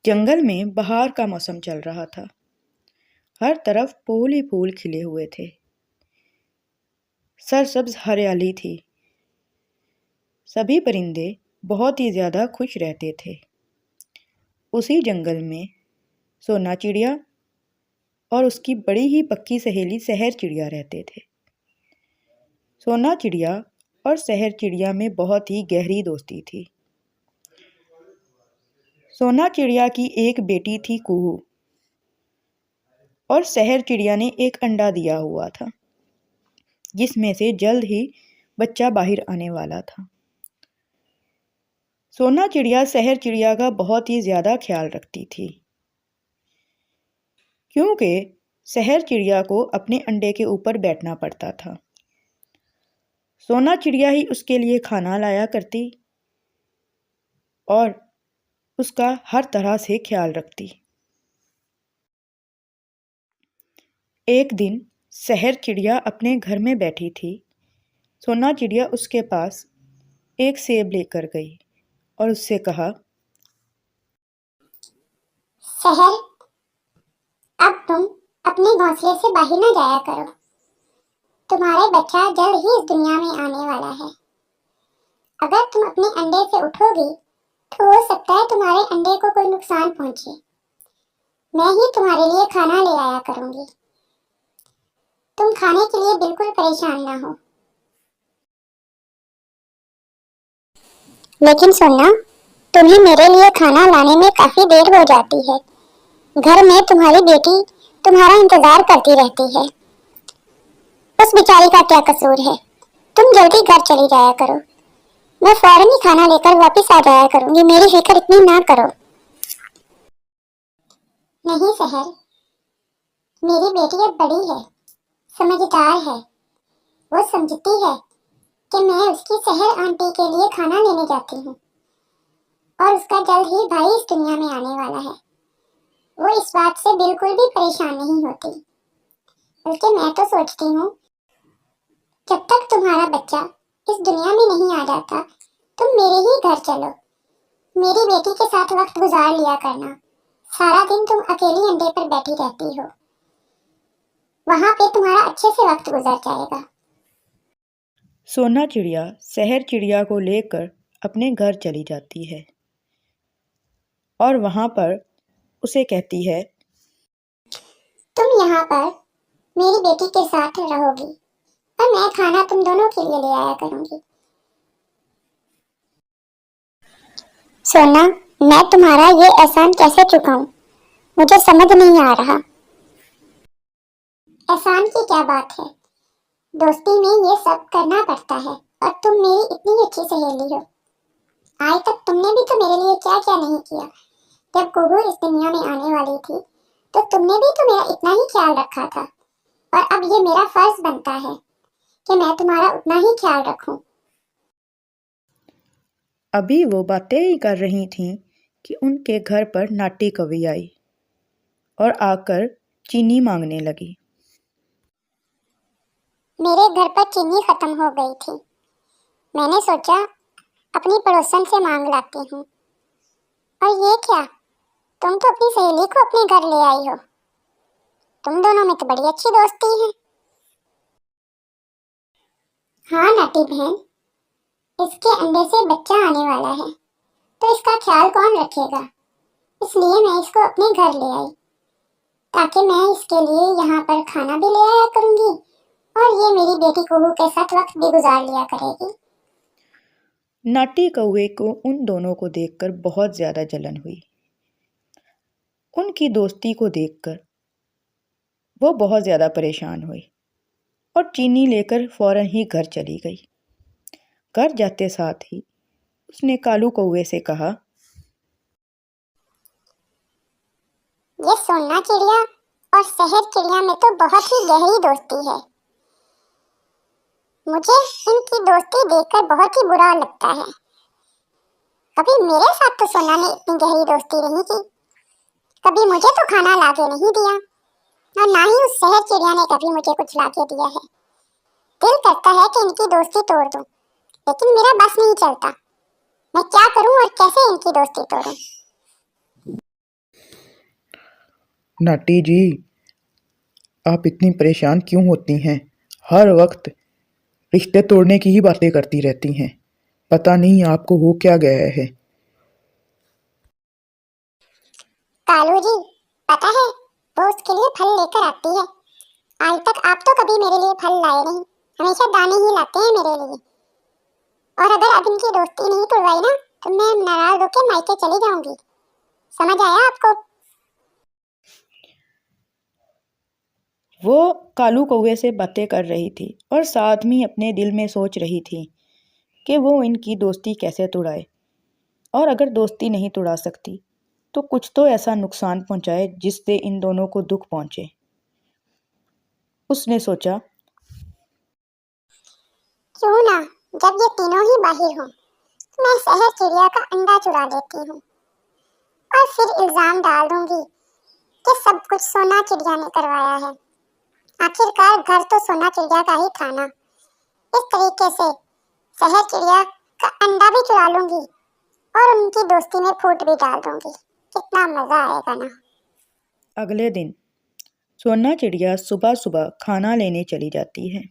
जंगल में बहार का मौसम चल रहा था। हर तरफ फूल ही फूल खिले हुए थे। सरसब्ज हरियाली थी। सभी परिंदे बहुत ही ज़्यादा खुश रहते थे। उसी जंगल में सोना चिड़िया और उसकी बड़ी ही पक्की सहेली सहर चिड़िया रहते थे। सोना चिड़िया और सहर चिड़िया में बहुत ही गहरी दोस्ती थी। सोना चिड़िया की एक बेटी थी कुहू और सहर चिड़िया ने एक अंडा दिया हुआ था, जिसमें से जल्द ही बच्चा बाहर आने वाला था। सोना चिड़िया सहर चिड़िया का बहुत ही ज़्यादा ख्याल रखती थी, क्योंकि सहर चिड़िया को अपने अंडे के ऊपर बैठना पड़ता था। सोना चिड़िया ही उसके लिए खाना लाया करती और उसका हर तरह से ख्याल रखती। एक दिन सहर चिड़िया अपने घर में बैठी थी। सोना चिड़िया उसके पास एक सेब लेकर गई और उससे कहा, सहर, अब तुम अपने घोंसले से बाहर न जाया करो। तुम्हारा बच्चा जल्द ही इस दुनिया में आने वाला है। अगर तुम अपने अंडे से उठोगी तो हो सकता है तुम्हारे अंडे को कोई नुकसान पहुंचे। मैं ही तुम्हारे लिए खाना ले आया करूंगी। तुम खाने के लिए बिल्कुल परेशान ना हो। लेकिन सुनना, तुम्हें मेरे लिए खाना लाने में काफी देर हो जाती है। घर में तुम्हारी बेटी तुम्हारा इंतजार करती रहती है। उस बेचारी का क्या कसूर है? तुम जल्दी घर चली जाया करो। मैं फौरन ही खाना लेकर वापस आ जाया करूंगी। मेरी फिक्र इतनी ना करो। नहीं सहर, मेरी बेटी अब बड़ी है, समझदार है। वो समझती है कि मैं उसकी सहर आंटी के लिए खाना लेने जाती हूँ और उसका जल्द ही भाई इस दुनिया में आने वाला है। वो इस बात से बिल्कुल भी परेशान नहीं होती। बल्कि मैं तो सोचती हूँ, जब तक तुम्हारा बच्चा इस दुनिया में नहीं आ जाता, तुम मेरे ही घर चलो। मेरी बेटी के साथ वक्त गुजार लिया करना। सारा दिन तुम अकेली अंडे पर बैठी रहती हो। वहां पे तुम्हारा अच्छे से वक्त गुजर जाएगा। सोना चिड़िया सहर चिड़िया को लेकर अपने घर चली जाती है और वहाँ पर उसे कहती है, तुम यहाँ पर मेरी बेटी के साथ रहोगी और मैं खाना तुम दोनों के लिए ले आया करूंगी। सोना, मैं तुम्हारा ये एहसान कैसे चुकाऊं? मुझे समझ नहीं आ रहा। एहसान की क्या बात है? दोस्ती में ये सब करना पड़ता है और तुम मेरी इतनी अच्छी सहेली हो। आज तक तुमने भी तो मेरे लिए क्या क्या नहीं किया। जब कुहू इस दुनिया में आने वाली थी तो तुमने भी तो मेरा इतना ही ख्याल रखा था, और अब ये मेरा फर्ज बनता है कि मैं तुम्हारा उतना ही ख्याल रखूं। अभी वो बातें ही कर रही थीं कि उनके घर पर नाटी कवि आई और आकर चीनी मांगने लगी। मेरे घर पर चीनी खत्म हो गई थी। मैंने सोचा अपनी पड़ोसन से मांग लाती हूँ। और ये क्या, तुम तो अपनी सहेली को अपने घर ले आई हो। तुम दोनों में तो बड़ी अच्छी दोस्ती है। हाँ नाटी बहन, इसके अंडे से बच्चा आने वाला है, तो इसका ख्याल कौन रखेगा? इसलिए मैं इसको अपने घर ले आई, ताकि मैं इसके लिए यहाँ पर खाना भी ले आया करूंगी और ये मेरी बेटी कुहू के साथ वक्त भी गुजार लिया करेगी। नाटी कौवे को उन दोनों को देखकर बहुत ज़्यादा जलन हुई। उनकी दोस्ती को देखकर वो बहुत ज़्यादा परेशान हुई और चीनी लेकर फौरन ही घर चली गई। घर जाते साथ ही उसने कालू कौवे से कहा, ये सोना चिड़िया और सहर चिड़िया में तो बहुत ही गहरी दोस्ती है। मुझे इनकी दोस्ती देखकर बहुत ही बुरा लगता है। कभी मेरे साथ तो सोना ने इतनी गहरी दोस्ती नहीं की। कभी मुझे तो खाना लाके नहीं दिया और ना ही उस सहर चिड़िया ने कभी मुझे कुछ लाके दिया है। दिल करता है कि इनकी दोस्ती तोड़ दूं, लेकिन मेरा बस नहीं चलता। मैं क्या करूं और कैसे इनकी दोस्ती तोड़ूं? नाटी जी, आप इतनी परेशान क्यों होती हैं? हर वक्त रिश्ते तोड़ने की ही बातें करती रहती हैं। पता नहीं आपको हो क्या गया है। कालू जी, पता है वो उसके लिए फल लेकर आती है। आज तक आप तो कभी मेरे लिए फल लाए नहीं, हमेशा दाने ही लाते हैं मेरे लिए। और अगर अब इनकी दोस्ती नहीं तोड़वाई ना तो मैं नाराज होकर मायके चली जाऊंगी। समझ आया आपको? वो कालू कौवे से बातें कर रही थी और साथ में अपने दिल में सोच रही थी कि वो इनकी दोस्ती कैसे तोड़ाए, और अगर दोस्ती नहीं तोड़ा सकती तो कुछ तो ऐसा नुकसान पहुंचाए जिससे इन दोनों को दुख पहुंचे। उसने सोचा, क्यों ना जब ये तीनों ही बाहर हों तो मैं शहर चिड़िया का अंडा चुरा लेती हूँ और फिर इल्जाम डाल दूंगी कि सब कुछ सोना चिड़िया ने करवाया है। आखिरकार घर तो सोना चिड़िया का ही था ना। इस तरीके से शहर चिड़िया का अंडा भी चुरा लूंगी और उनकी दोस्ती में फूट भी डाल दूंगी। कितना मजा आएगा ना। अगले दिन सोना चिड़िया सुबह सुबह खाना लेने चली जाती है।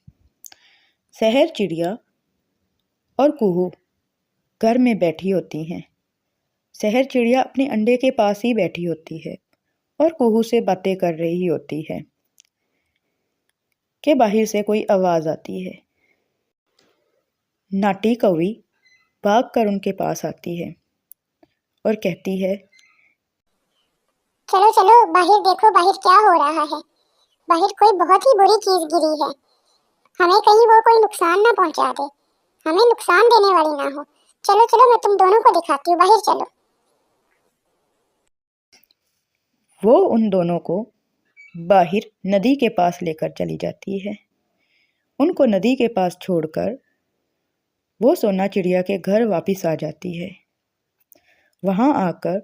शहर चिड़िया और कुहू घर में बैठी होती हैं। शहर चिड़िया अपने अंडे के पास ही बैठी होती है और कुहू से बातें कर रही होती है कि बाहर से कोई आवाज़ आती है। नाटी कौवी भागकर उनके पास आती है और कहती है, चलो चलो बाहर देखो, बाहर क्या हो रहा है। बाहर कोई बहुत ही बुरी चीज गिरी है। हमें कहीं वो कोई नुकसान ना पहुंचा दे, हमें नुकसान देने वाली ना हो। चलो चलो मैं तुम दोनों को दिखाती हूँ, बाहर चलो। वो उन दोनों को बाहर नदी के पास लेकर चली जाती है। उनको नदी के पास छोड़कर वो सोना चिड़िया के घर वापस आ जाती है। वहाँ आकर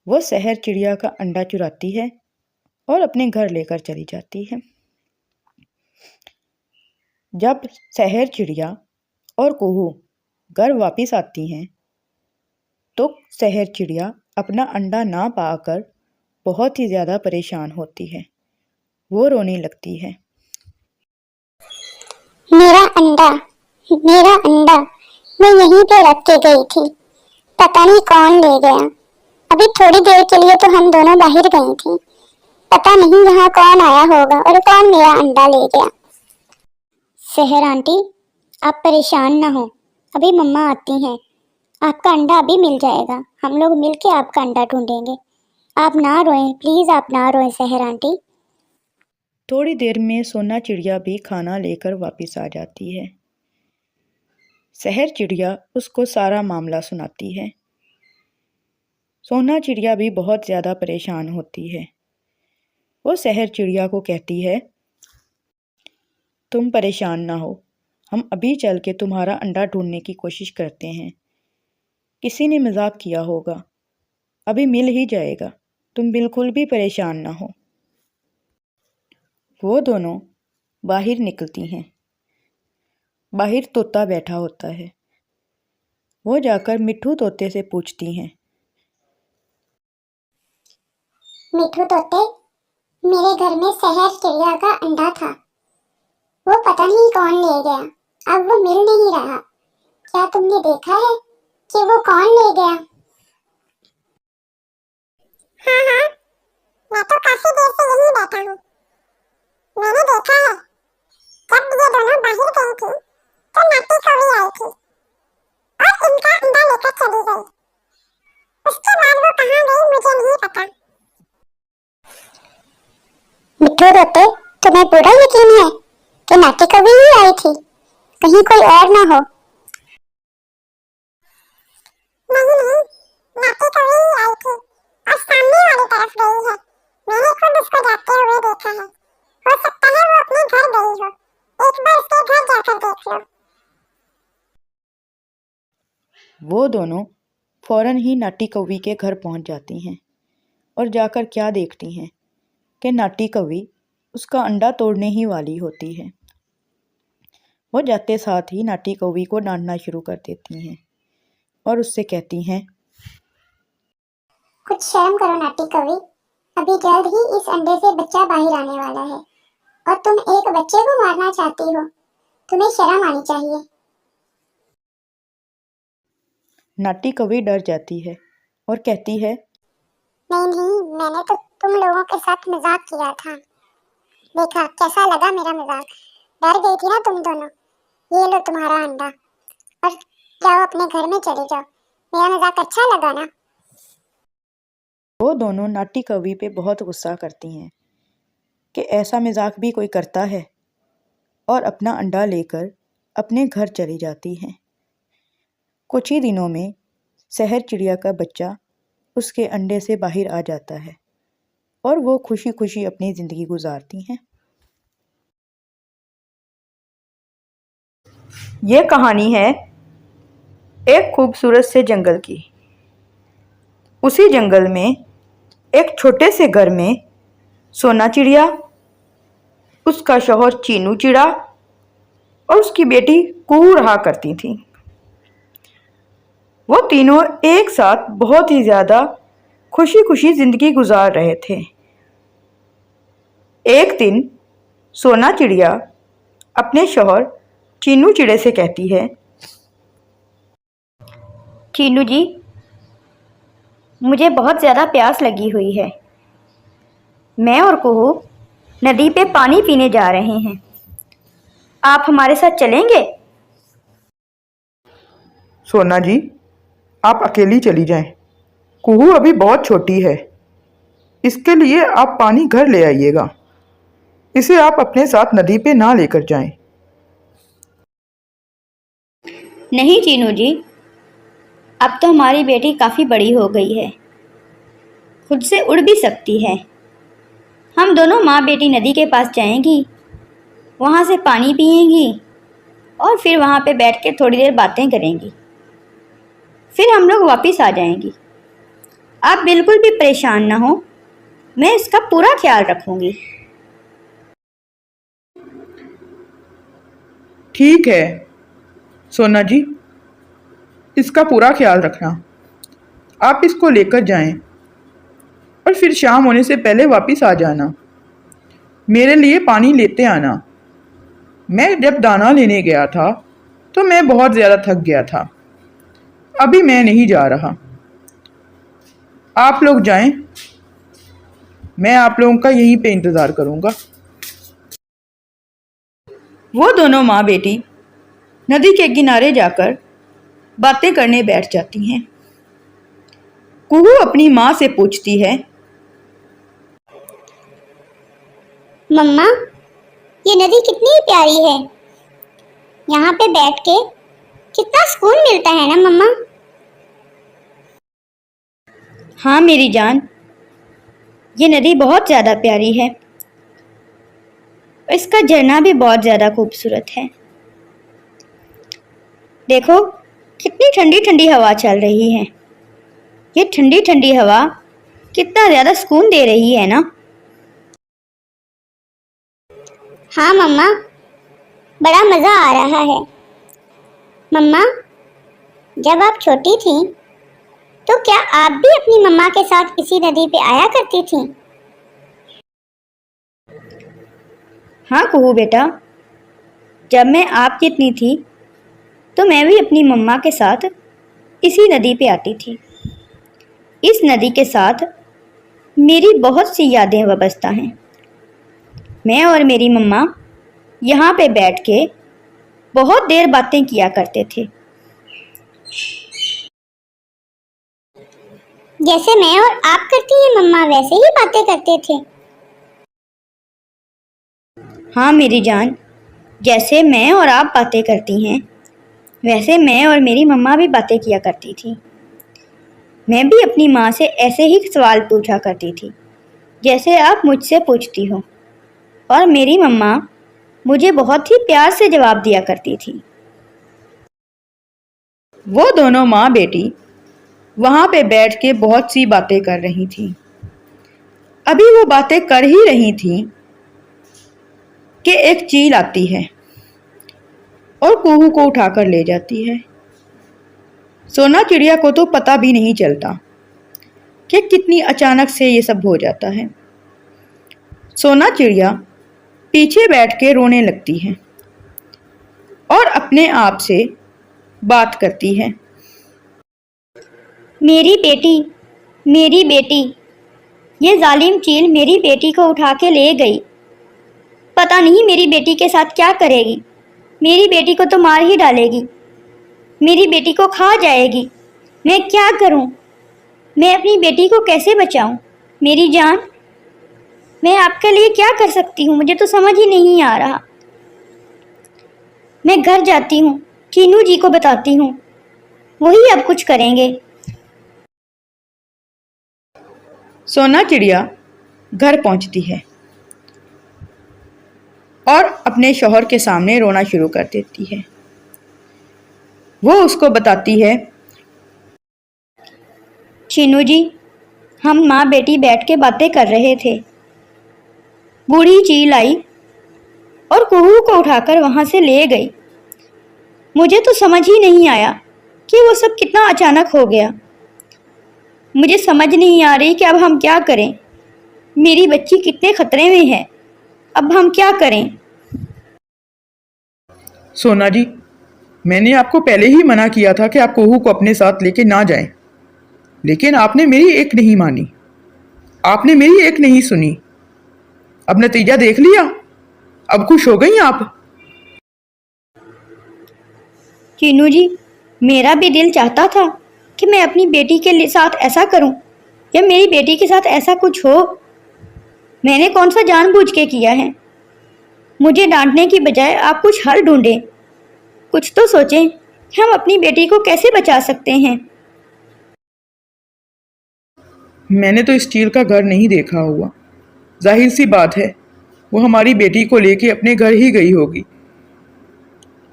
वो शहर चिड़िया का अंडा चुराती है और अपने घर लेकर चली जाती है। जब शहर चिड़िया और कुहू घर वापस आती हैं तो शहर चिड़िया अपना अंडा ना पाकर बहुत ही ज़्यादा परेशान होती है। वो रोने लगती है। मेरा अंडा, मेरा अंडा, मैं यहीं पे रख के गई थी, पता नहीं कौन ले गया। अभी थोड़ी देर के लिए तो हम दोनों बाहर गई थी, पता नहीं यहाँ कौन आया होगा और कौन मेरा अंडा ले गया। शहर आंटी, आप परेशान ना हो, अभी मम्मा आती हैं, आपका अंडा अभी मिल जाएगा। हम लोग मिलके आपका अंडा ढूंढेंगे। आप ना रोएं, प्लीज आप ना रोएं शहर आंटी। थोड़ी देर में सोना चिड़िया भी खाना लेकर वापस आ जाती है। शहर चिड़िया उसको सारा मामला सुनाती है। सोना चिड़िया भी बहुत ज़्यादा परेशान होती है। वो शहर चिड़िया को कहती है, तुम परेशान ना हो, हम अभी चल के तुम्हारा अंडा ढूंढने की कोशिश करते हैं। किसी ने मजाक किया होगा, अभी मिल ही जाएगा, तुम बिल्कुल भी परेशान ना हो। वो दोनों बाहर निकलती हैं। बाहर तोता बैठा होता है। वो जाकर मिट्ठू तोते से पूछती हैं, मिठू तोते, मेरे घर में शहर चिड़िया का अंडा था, वो पता नहीं कौन ले गया, अब वो मिल नहीं रहा। क्या तुमने देखा है कि वो कौन ले गया? हाँ हाँ, मैं तो काफी देर से यहीं बैठा हूँ। मैंने देखा है जब ये दोनों बाहर गई थी तो नाटी कौवी आई थी और इनका अंडा लेकर चली गई। उसके बाद वो कहाँ गई मुझे नहीं पता। मिठू तोते, तुम्हें पूरा यकीन है कि नाटी कौवी ही आई थी, कहीं कोई और ना हो? नहीं नहीं, नाटी कौवी ही आई थी और सामने वाली तरफ गई है। मैंने खुद उसको जाते हुए देखा है। हो सकता है वो अपने घर गई हो, एक बार उसके घर जाकर देख लो। वो दोनों फौरन ही नाटी कौवी के घर पहुंच जाती हैं और जाकर क्या देखती हैं कि नाटी कौवी उसका अंडा तोड़ने ही वाली होती है। वो जाते साथ ही नाटी कौवी को डांटना शुरू कर देती हैं और उससे कहती हैं, कुछ शर्म करो नाटी कौवी, अभी जल्द ही इस अंडे से बच्चा बाहर आने वाला है और तुम एक बच्चे को मारना चाहती हो। तुम्हें शर्म आनी चाहिए। नाटी कौवी डर जाती है और कहती है, नहीं नहीं, मैंने तो तुम लोगों के साथ मजाक किया था। देखा कैसा लगा मेरा मजाक? डर गई थी ना तुम दोनों। ये लो तुम्हारा अंडा और जाओ अपने घर में चले जाओ। मेरा मजाक अच्छा लगा ना? वो दोनों नाटी कौवी पे बहुत गुस्सा करती हैं कि ऐसा मजाक भी कोई करता है, और अपना अंडा लेकर अपने घर चली जाती हैं। कुछ ही दिनों में शहर चिड़िया का बच्चा उसके अंडे से बाहर आ जाता है और वो खुशी खुशी अपनी ज़िंदगी गुजारती हैं। ये कहानी है एक खूबसूरत से जंगल की। उसी जंगल में एक छोटे से घर में सोना चिड़िया, उसका शौहर चीनू चिड़ा और उसकी बेटी कुहू रहा करती थी। वो तीनों एक साथ बहुत ही ज़्यादा खुशी खुशी ज़िंदगी गुजार रहे थे। एक दिन सोना चिड़िया अपने शौहर चीनू चिड़े से कहती है, चीनू जी, मुझे बहुत ज़्यादा प्यास लगी हुई है। मैं और कुहू नदी पे पानी पीने जा रहे हैं। आप हमारे साथ चलेंगे? सोना जी, आप अकेली चली जाएं। कुहू अभी बहुत छोटी है। इसके लिए आप पानी घर ले आइएगा। इसे आप अपने साथ नदी पे ना लेकर जाएं। नहीं चीनू जी, अब तो हमारी बेटी काफ़ी बड़ी हो गई है, खुद से उड़ भी सकती है। हम दोनों माँ बेटी नदी के पास जाएंगी, वहाँ से पानी पिएंगी और फिर वहाँ पे बैठ के थोड़ी देर बातें करेंगी। फिर हम लोग वापस आ जाएंगी। आप बिल्कुल भी परेशान ना हो, मैं इसका पूरा ख्याल रखूँगी। ठीक है सोना जी, इसका पूरा ख्याल रखना। आप इसको लेकर जाएं और फिर शाम होने से पहले वापस आ जाना। मेरे लिए पानी लेते आना। मैं जब दाना लेने गया था तो मैं बहुत ज़्यादा थक गया था। अभी मैं नहीं जा रहा। आप लोग जाएं, मैं आप लोगों का यहीं पे इंतज़ार करूँगा। वो दोनों माँ बेटी नदी के किनारे जाकर बातें करने बैठ जाती हैं। कुहू अपनी माँ से पूछती है, मम्मा, ये नदी कितनी प्यारी है। यहाँ पे बैठ के कितना सुकून मिलता है ना मम्मा। हाँ मेरी जान, ये नदी बहुत ज़्यादा प्यारी है और इसका झरना भी बहुत ज़्यादा खूबसूरत है। देखो कितनी ठंडी ठंडी हवा चल रही है। ये ठंडी ठंडी हवा कितना ज़्यादा सुकून दे रही है ना। हाँ मम्मा, बड़ा मज़ा आ रहा है। मम्मा, जब आप छोटी थी तो क्या आप भी अपनी मम्मा के साथ इसी नदी पे आया करती थी? हाँ कुहू बेटा, जब मैं आप जितनी थी तो मैं भी अपनी मम्मा के साथ इसी नदी पे आती थी। इस नदी के साथ मेरी बहुत सी यादें वाबस्ता हैं। मैं और मेरी मम्मा यहाँ पे बैठ के बहुत देर बातें किया करते थे। जैसे मैं और आप करती हैं मम्मा, वैसे ही बातें करते थे। हाँ मेरी जान, जैसे मैं और आप बातें करती हैं वैसे मैं और मेरी मम्मा भी बातें किया करती थी। मैं भी अपनी माँ से ऐसे ही सवाल पूछा करती थी जैसे आप मुझसे पूछती हो, और मेरी मम्मा मुझे बहुत ही प्यार से जवाब दिया करती थी। वो दोनों माँ बेटी वहाँ पे बैठ के बहुत सी बातें कर रही थीं। अभी वो बातें कर ही रही थीं कि एक चील आती है और कुहू को उठाकर ले जाती है। सोना चिड़िया को तो पता भी नहीं चलता कि कितनी अचानक से ये सब हो जाता है। सोना चिड़िया पीछे बैठ के रोने लगती है और अपने आप से बात करती है। मेरी बेटी, ये जालिम चील मेरी बेटी को उठा के ले गई। पता नहीं मेरी बेटी के साथ क्या करेगी। मेरी बेटी को तो मार ही डालेगी, मेरी बेटी को खा जाएगी। मैं क्या करूं? मैं अपनी बेटी को कैसे बचाऊं? मेरी जान, मैं आपके लिए क्या कर सकती हूँ? मुझे तो समझ ही नहीं आ रहा। मैं घर जाती हूँ, चीनू जी को बताती हूँ, वही अब कुछ करेंगे। सोना चिड़िया घर पहुंचती है और अपने शौहर के सामने रोना शुरू कर देती है। वो उसको बताती है, चीनू जी, हम माँ बेटी बैठ के बातें कर रहे थे। बूढ़ी चील आई और कुहू को उठाकर वहाँ से ले गई। मुझे तो समझ ही नहीं आया कि वो सब कितना अचानक हो गया। मुझे समझ नहीं आ रही कि अब हम क्या करें। मेरी बच्ची कितने खतरे में है, अब हम क्या करें? सोना जी, मैंने आपको पहले ही मना किया था कि आप कुहू को अपने साथ लेके ना जाएं, लेकिन आपने मेरी एक नहीं मानी, आपने मेरी एक नहीं सुनी। अब नतीजा देख लिया, अब खुश हो गई आप? चीनू जी, मेरा भी दिल चाहता था कि मैं अपनी बेटी के साथ ऐसा करूं या मेरी बेटी के साथ ऐसा कुछ हो। मैंने कौन सा जानबूझ के किया है? मुझे डांटने की बजाय आप कुछ हल ढूंढें, कुछ तो सोचें कि हम अपनी बेटी को कैसे बचा सकते हैं। मैंने तो इस चील का घर नहीं देखा हुआ, जाहिर सी बात है वो हमारी बेटी को लेके अपने घर ही गई होगी।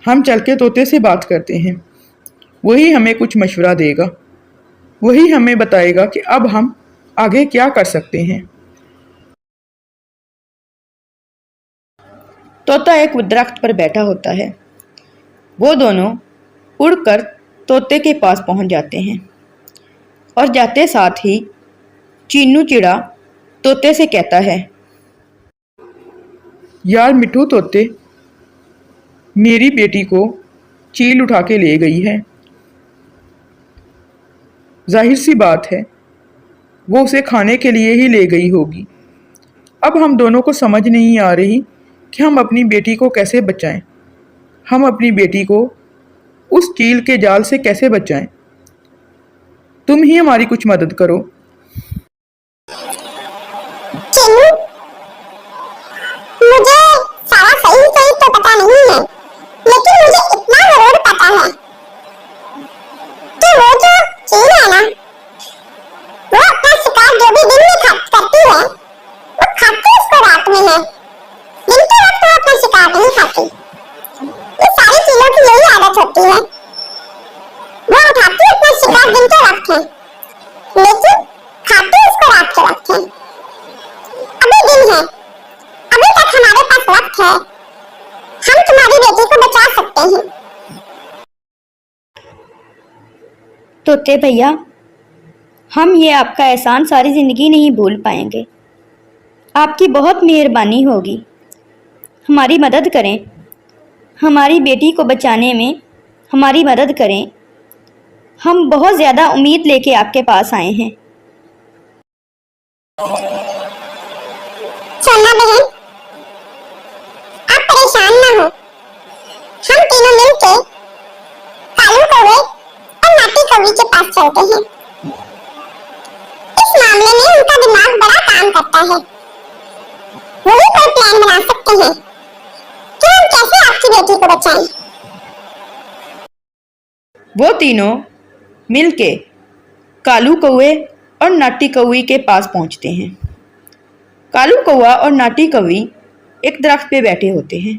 हम चल के तोते से बात करते हैं, वही हमें कुछ मशवरा देगा, वही हमें बताएगा कि अब हम आगे क्या कर सकते हैं। तोता एक दरख्त पर बैठा होता है। वो दोनों उड़कर तोते के पास पहुंच जाते हैं और जाते साथ ही चीनू चिड़ा तोते से कहता है, यार मिठू तोते, मेरी बेटी को चील उठा के ले गई है। जाहिर सी बात है वो उसे खाने के लिए ही ले गई होगी। अब हम दोनों को समझ नहीं आ रही कि हम अपनी बेटी को कैसे बचाएं। हम अपनी बेटी को उस चील के जाल से कैसे बचाएं? तुम ही हमारी कुछ मदद करो। चीनू, मुझे सारा सही सही तो पता नहीं है, लेकिन मुझे इतना जरूर पता है कि वो जो चील है ना, वो अपना शिकार जो भी दिन में करती है, वो खाती उसको रात में है। दिन के वक्त वो अपना शिकार नहीं खाती। ये सारी चीलों की यही आदत होती है, वो उठाती अपना शिकार दिन के वक्त है, लेकिन खाती उसको रात के वक्त है। अभी दिन है, अभी तक हमारे पास वक्त है, हम तुम्हारी बेटी को बचा सकते हैं। तोते भैया, हम ये आपका एहसान सारी ज़िंदगी नहीं भूल पाएंगे। आपकी बहुत मेहरबानी होगी। हमारी मदद करें, हमारी बेटी को बचाने में हमारी मदद करें। हम बहुत ज़्यादा उम्मीद लेके आपके पास आए हैं। सोना बहन, आप परेशान ना हो, हम तीनों मिलके कालू कौवे और नाटी कौवी के पास चलते हैं। इस मामले में उनका दिमाग बड़ा काम करता है, वही कोई प्लान बना सकते हैं कि हम कैसे आपकी बेटी को बचाएं। वो तीनों मिलके कालू कौवे और नाटी कौवी के पास पहुंचते हैं। कालू कौवा और नाटी कौवी एक दरख्त पे बैठे होते हैं।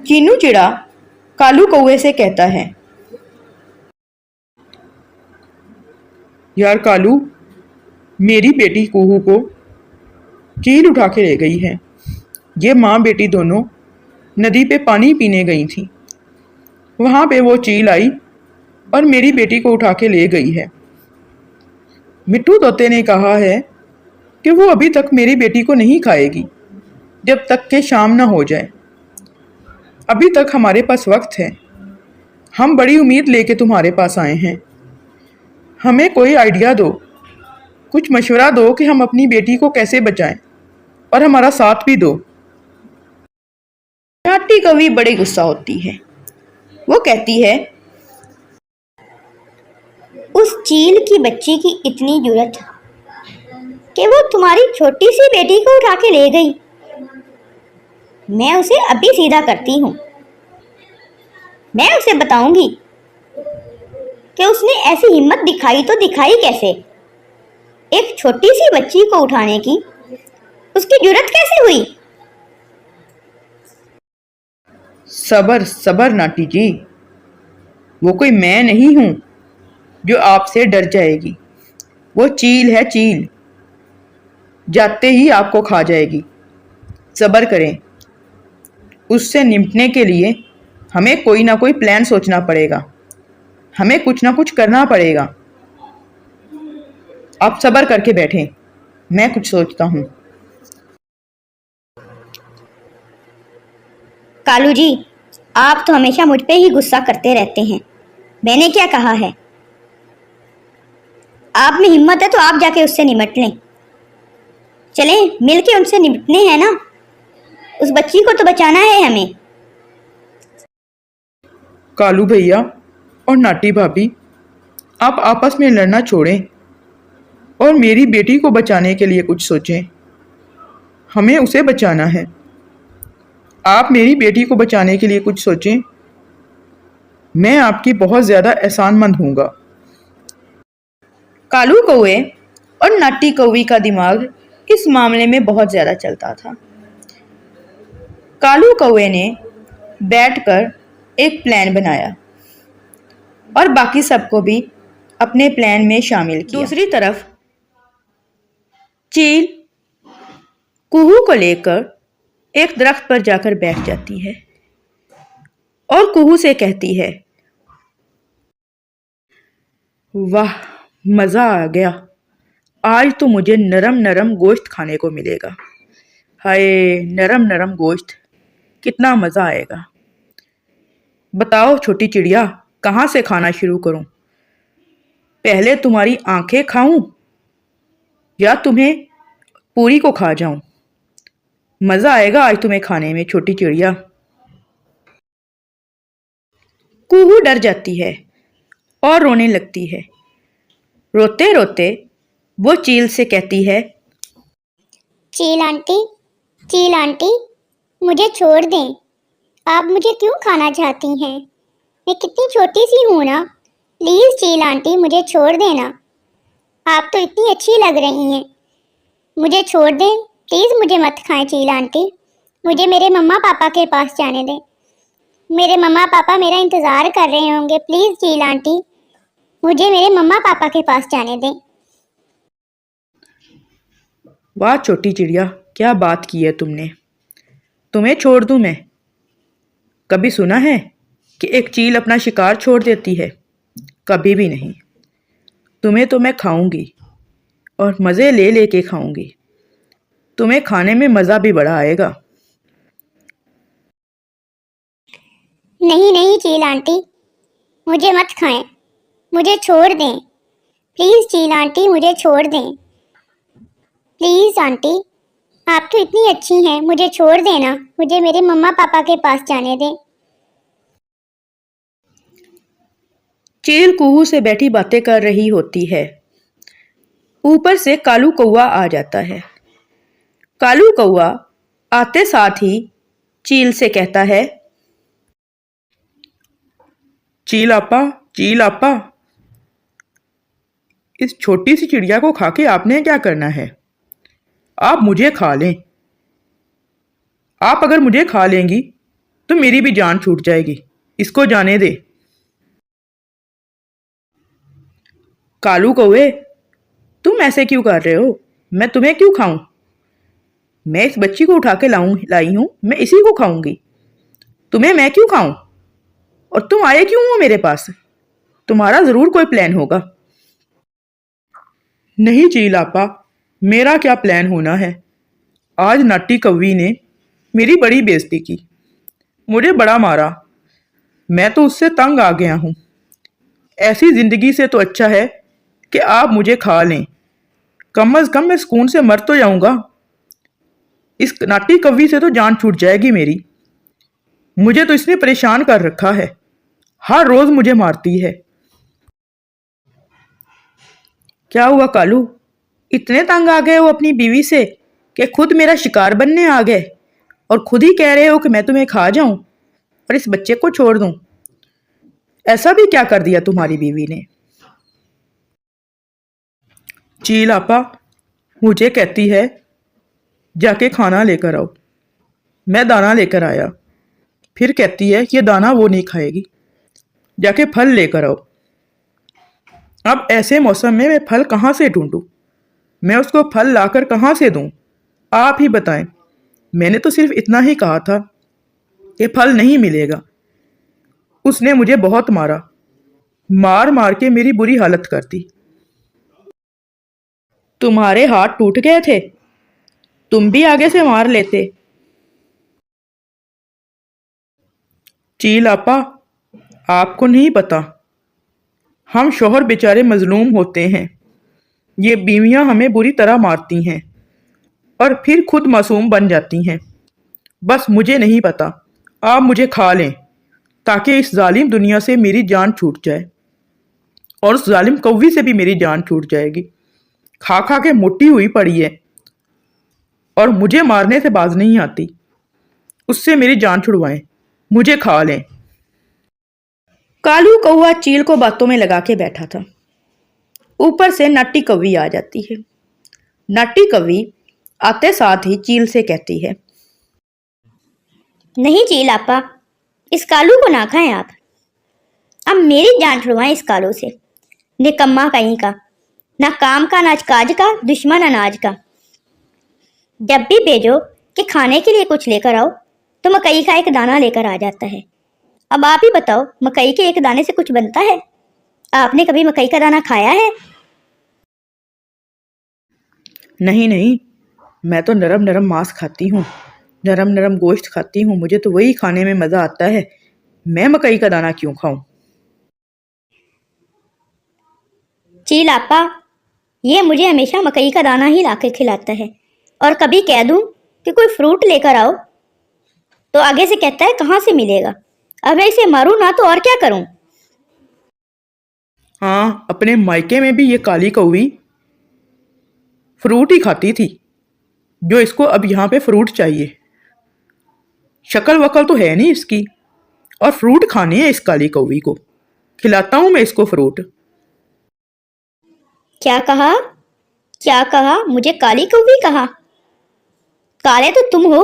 चीनू चिड़ा कालू कौवे से कहता है, यार कालू, मेरी बेटी कुहू को चील उठा के ले गई है। ये माँ बेटी दोनों नदी पे पानी पीने गई थी। वहाँ पे वो चील आई और मेरी बेटी को उठा के ले गई है। मिट्टू तोते ने कहा है कि वो अभी तक मेरी बेटी को नहीं खाएगी जब तक कि शाम न हो जाए। अभी तक हमारे पास वक्त है। हम बड़ी उम्मीद लेके तुम्हारे पास आए हैं। हमें कोई आइडिया दो, कुछ मशवरा दो कि हम अपनी बेटी को कैसे बचाएं और हमारा साथ भी दो। नाटी कवि बड़ी गुस्सा होती है। वो कहती है, उस चील की बच्ची की इतनी जुर्रत कि वो तुम्हारी छोटी सी बेटी को उठा के ले गई। मैं उसे अभी सीधा करती हूँ। मैं उसे बताऊंगी कि उसने ऐसी हिम्मत दिखाई तो दिखाई कैसे। एक छोटी सी बच्ची को उठाने की उसकी जुर्रत कैसे हुई। सबर सबर नाटी जी, वो कोई मैं नहीं हूं जो आपसे डर जाएगी। वो चील है, चील, जाते ही आपको खा जाएगी। सबर करें। उससे निपटने के लिए हमें कोई ना कोई प्लान सोचना पड़ेगा। हमें कुछ ना कुछ करना पड़ेगा। आप सबर करके बैठें, मैं कुछ सोचता हूँ। कालू जी, आप तो हमेशा मुझ पे ही गुस्सा करते रहते हैं। मैंने क्या कहा है? आप में हिम्मत है तो आप जाके उससे निपट लें। चलें, मिलके उनसे निपटने हैं ना। उस बच्ची को तो बचाना है हमें। कालू भैया और नाटी भाभी, आप आपस में लड़ना छोड़ें और मेरी बेटी को बचाने के लिए कुछ सोचें। हमें उसे बचाना है। आप मेरी बेटी को बचाने के लिए कुछ सोचें। मैं आपकी बहुत ज़्यादा एहसानमंद हूँगा। कालू कौवे और नाटी कौवी का दिमाग इस मामले में बहुत ज़्यादा चलता था। कालू कौवे ने बैठकर एक प्लान बनाया और बाकी सबको भी अपने प्लान में शामिल किया। दूसरी तरफ चील कुहू को लेकर एक दरख्त पर जाकर बैठ जाती है और कुहू से कहती है, वाह, मज़ा आ गया। आज तो मुझे नरम नरम गोश्त खाने को मिलेगा। हाय, नरम नरम गोश्त, कितना मज़ा आएगा। बताओ छोटी चिड़िया, कहाँ से खाना शुरू करूं? पहले तुम्हारी आंखें खाऊं या तुम्हें पूरी को खा जाऊं? मज़ा आएगा आज तुम्हें खाने में छोटी चिड़िया। कुहू डर जाती है और रोने लगती है। रोते रोते वो चील से कहती है, चील आंटी, मुझे छोड़ दें। आप मुझे क्यों खाना चाहती हैं? मैं कितनी छोटी सी हूँ ना। प्लीज़ चील आंटी, मुझे छोड़ देना। आप तो इतनी अच्छी लग रही हैं। मुझे छोड़ दें, प्लीज़ मुझे मत खाएं चील आंटी। मुझे मेरे मम्मा पापा के पास जाने दें। मेरे मम्मा पापा मेरा इंतज़ार कर रहे होंगे। प्लीज़ चील आंटी, मुझे मेरे मम्मा पापा के पास जाने दें। वाह छोटी चिड़िया, क्या बात की है तुमने। तुम्हें छोड़ दूं मैं? कभी सुना है कि एक चील अपना शिकार छोड़ देती है? कभी भी नहीं। तुम्हें तो मैं खाऊंगी और मज़े ले लेके खाऊंगी। तुम्हें खाने में मज़ा भी बड़ा आएगा। नहीं चील आंटी, मुझे मत खाएं। मुझे छोड़ दें। प्लीज़ चील आंटी, मुझे छोड़ दें। प्लीज़ आंटी, आप तो इतनी अच्छी हैं। मुझे छोड़ देना। मुझे मेरे मम्मा पापा के पास जाने दें। चील कुहू से बैठी बातें कर रही होती है। ऊपर से कालू कौवा आ जाता है। कालू कौवा आते साथ ही चील से कहता है, चील आपा, इस छोटी सी चिड़िया को खा के आपने क्या करना है? आप मुझे खा लें। आप अगर मुझे खा लेंगी तो मेरी भी जान छूट जाएगी। इसको जाने दे। कालू कौवे, तुम ऐसे क्यों कर रहे हो? मैं तुम्हें क्यों खाऊं? मैं इस बच्ची को उठा के लाई हूं, मैं इसी को खाऊंगी। तुम्हें मैं क्यों खाऊं? और तुम आए क्यों हो मेरे पास? तुम्हारा जरूर कोई प्लान होगा। नहीं चील आपा, मेरा क्या प्लान होना है। आज नाटी कौवी ने मेरी बड़ी बेइज्जती की, मुझे बड़ा मारा। मैं तो उससे तंग आ गया हूँ। ऐसी जिंदगी से तो अच्छा है कि आप मुझे खा लें। कम अज कम मैं सुकून से मर तो जाऊंगा। इस नाटी कौवी से तो जान छूट जाएगी मेरी। मुझे तो इसने परेशान कर रखा है, हर रोज मुझे मारती है। क्या हुआ कालू, इतने तंग आ गए हो अपनी बीवी से कि खुद मेरा शिकार बनने आ गए और खुद ही कह रहे हो कि मैं तुम्हें खा जाऊं और इस बच्चे को छोड़ दूं। ऐसा भी क्या कर दिया तुम्हारी बीवी ने? चील आपा मुझे कहती है जाके खाना लेकर आओ। मैं दाना लेकर आया, फिर कहती है ये दाना वो नहीं खाएगी, जाके फल लेकर आओ। अब ऐसे मौसम में मैं फल कहाँ से ढूंढूं? मैं उसको फल लाकर कहाँ से दूं? आप ही बताएं। मैंने तो सिर्फ इतना ही कहा था कि फल नहीं मिलेगा। उसने मुझे बहुत मारा, मार मार के मेरी बुरी हालत कर दी। तुम्हारे हाथ टूट गए थे, तुम भी आगे से मार लेते। चील आपा, आपको नहीं पता, हम शोहर बेचारे मजलूम होते हैं। ये बीवियां हमें बुरी तरह मारती हैं और फिर खुद मासूम बन जाती हैं। बस मुझे नहीं पता, आप मुझे खा लें ताकि इस जालिम दुनिया से मेरी जान छूट जाए और उस जालिम कौवी से भी मेरी जान छूट जाएगी। खा खा के मोटी हुई पड़ी है और मुझे मारने से बाज नहीं आती। उससे मेरी जान छुड़वाएं, मुझे खा लें। कालू कौवा चील को बातों में लगा के बैठा था। ऊपर से नाटी कौवी आ जाती है। नाटी कौवी आते साथ ही चील से कहती है, नहीं चील आपा, इस कालू को ना खाएं आप। अब मेरी जान छुड़वाएं इस कालू से। निकम्मा कहीं का, ना काम का ना काज का, दुश्मन अनाज का। जब भी भेजो कि खाने के लिए कुछ लेकर आओ तो मकई का एक दाना लेकर आ जाता है। अब आप ही बताओ, मकई के एक दाने से कुछ बनता है? आपने कभी मकई का दाना खाया है? नहीं नहीं, मैं तो नरम नरम मांस खाती हूँ, नरम नरम गोश्त खाती हूँ। मुझे तो वही खाने में मज़ा आता है। मैं मकई का दाना क्यों खाऊं? चील आपा, ये मुझे हमेशा मकई का दाना ही लाकर खिलाता है और कभी कह दूं कि कोई फ्रूट लेकर आओ तो आगे से कहता है कहाँ से मिलेगा। अब मैं इसे मारूं ना तो और क्या करूं? हाँ, अपने मायके में भी ये काली कौवी फ्रूट ही खाती थी, जो इसको अब यहाँ पे फ्रूट चाहिए। शक्ल वकल तो है नहीं इसकी और फ्रूट खाने हैं इस काली कौवी को। खिलाता हूँ मैं इसको फ्रूट। क्या कहा? क्या कहा? मुझे काली कौवी कहा? काले तो तुम हो।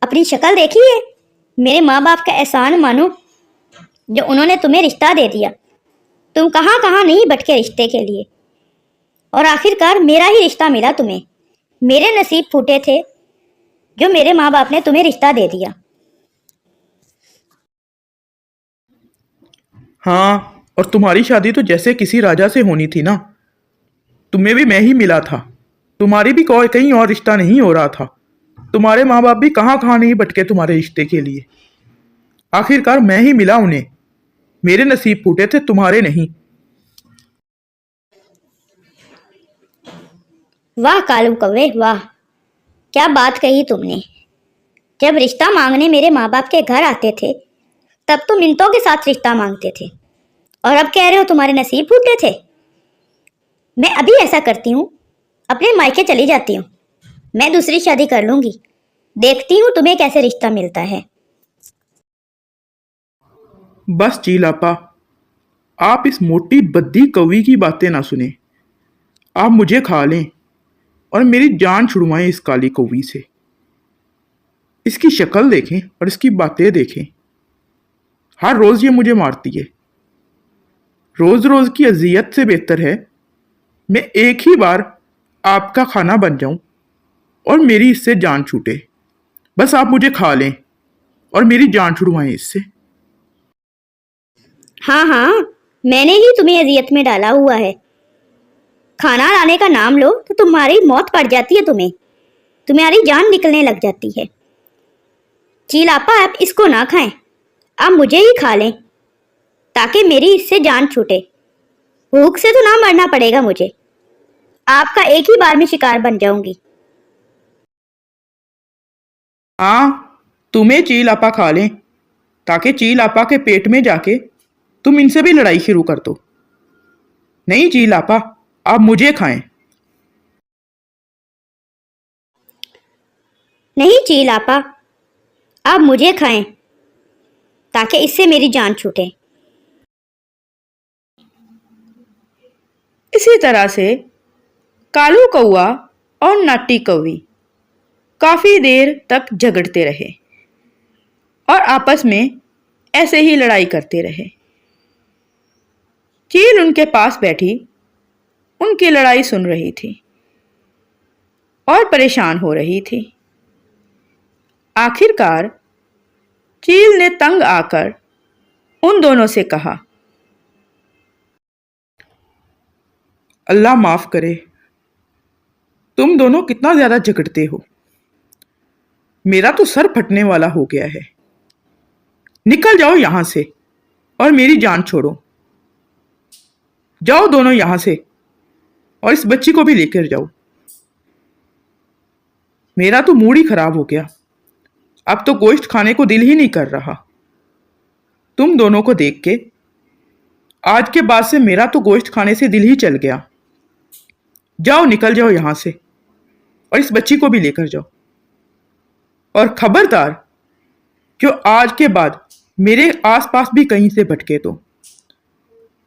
अपनी शक्ल देखी है? मेरे माँ बाप का एहसान मानो जो उन्होंने तुम्हें रिश्ता दे दिया। तुम कहाँ कहाँ नहीं भटके रिश्ते के लिए और आखिरकार मेरा ही रिश्ता मिला तुम्हें। मेरे नसीब फूटे थे जो मेरे माँ बाप ने तुम्हें रिश्ता दे दिया। हाँ, और तुम्हारी शादी तो जैसे किसी राजा से होनी थी ना। तुम्हें भी मैं ही मिला था, तुम्हारी भी कोई कहीं और रिश्ता नहीं हो रहा था। तुम्हारे माँ बाप भी कहाँ कहाँ नहीं भटके तुम्हारे रिश्ते के लिए। आखिरकार मैं ही मिला उन्हें। मेरे नसीब फूटे थे, तुम्हारे नहीं। वाह कालू कौवे वाह, क्या बात कही तुमने। जब रिश्ता मांगने मेरे माँ बाप के घर आते थे तब तो मिन्नतों के साथ रिश्ता मांगते थे और अब कह रहे हो तुम्हारे नसीब फूटे थे। मैं अभी ऐसा करती हूँ, अपने मायके चली जाती हूँ। मैं दूसरी शादी कर लूंगी, देखती हूँ तुम्हें कैसे रिश्ता मिलता है। बस चीलापा, आप इस मोटी बद्दी कौवी की बातें ना सुने। आप मुझे खा लें और मेरी जान छुड़वाएं इस काली कौवी से। इसकी शक्ल देखें और इसकी बातें देखें। हर रोज ये मुझे मारती है। रोज रोज की अजियत से बेहतर है मैं एक ही बार आपका खाना बन जाऊं और मेरी इससे जान छूटे। बस आप मुझे खा लें और मेरी जान छुड़वाएं इससे। हाँ हाँ, मैंने ही तुम्हें अजियत में डाला हुआ है। खाना लाने का नाम लो तो तुम्हारी मौत पड़ जाती है, तुम्हारी जान निकलने लग जाती है। चील आपा, आप इसको ना खाएं, आप मुझे ही खा लें ताकि मेरी इससे जान छूटे। भूख से तो ना मरना पड़ेगा मुझे, आपका एक ही बार में शिकार बन जाऊंगी। हाँ, तुम्हें चील आपा खा लें ताकि चील आपा के पेट में जाके तुम इनसे भी लड़ाई शुरू कर दो। नहीं चील आपा, आप मुझे खाएं। नहीं चील आपा, आप मुझे खाएं ताकि इससे मेरी जान छूटे। इसी तरह से कालू कौआ और नाटी कौवी काफी देर तक झगड़ते रहे और आपस में ऐसे ही लड़ाई करते रहे। चील उनके पास बैठी उनकी लड़ाई सुन रही थी और परेशान हो रही थी। आखिरकार चील ने तंग आकर उन दोनों से कहा, अल्लाह माफ करे, तुम दोनों कितना ज्यादा झगड़ते हो। मेरा तो सर फटने वाला हो गया है। निकल जाओ यहां से और मेरी जान छोड़ो। जाओ दोनों यहां से और इस बच्ची को भी लेकर जाओ। मेरा तो मूड ही खराब हो गया, अब तो गोश्त खाने को दिल ही नहीं कर रहा। तुम दोनों को देख के आज के बाद से मेरा तो गोश्त खाने से दिल ही चल गया। जाओ, निकल जाओ यहां से और इस बच्ची को भी लेकर जाओ। और खबरदार, जो आज के बाद मेरे आसपास भी कहीं से भटके तो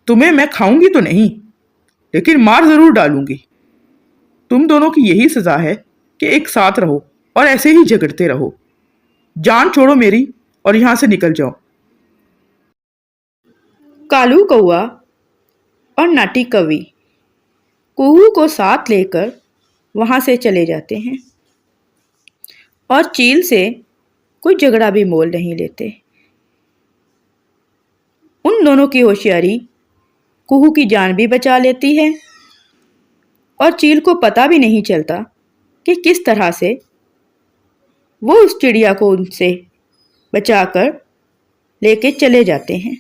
तुम्हें मैं खाऊंगी तो नहीं, लेकिन मार जरूर डालूंगी। तुम दोनों की यही सजा है कि एक साथ रहो और ऐसे ही झगड़ते रहो। जान छोड़ो मेरी और यहां से निकल जाओ। कालू कौआ और नाटी कौवी कुहू को साथ लेकर वहां से चले जाते हैं और चील से कोई झगड़ा भी मोल नहीं लेते। उन दोनों की होशियारी कुहू की जान भी बचा लेती है और चील को पता भी नहीं चलता कि किस तरह से वो उस चिड़िया को उनसे बचाकर लेके चले जाते हैं।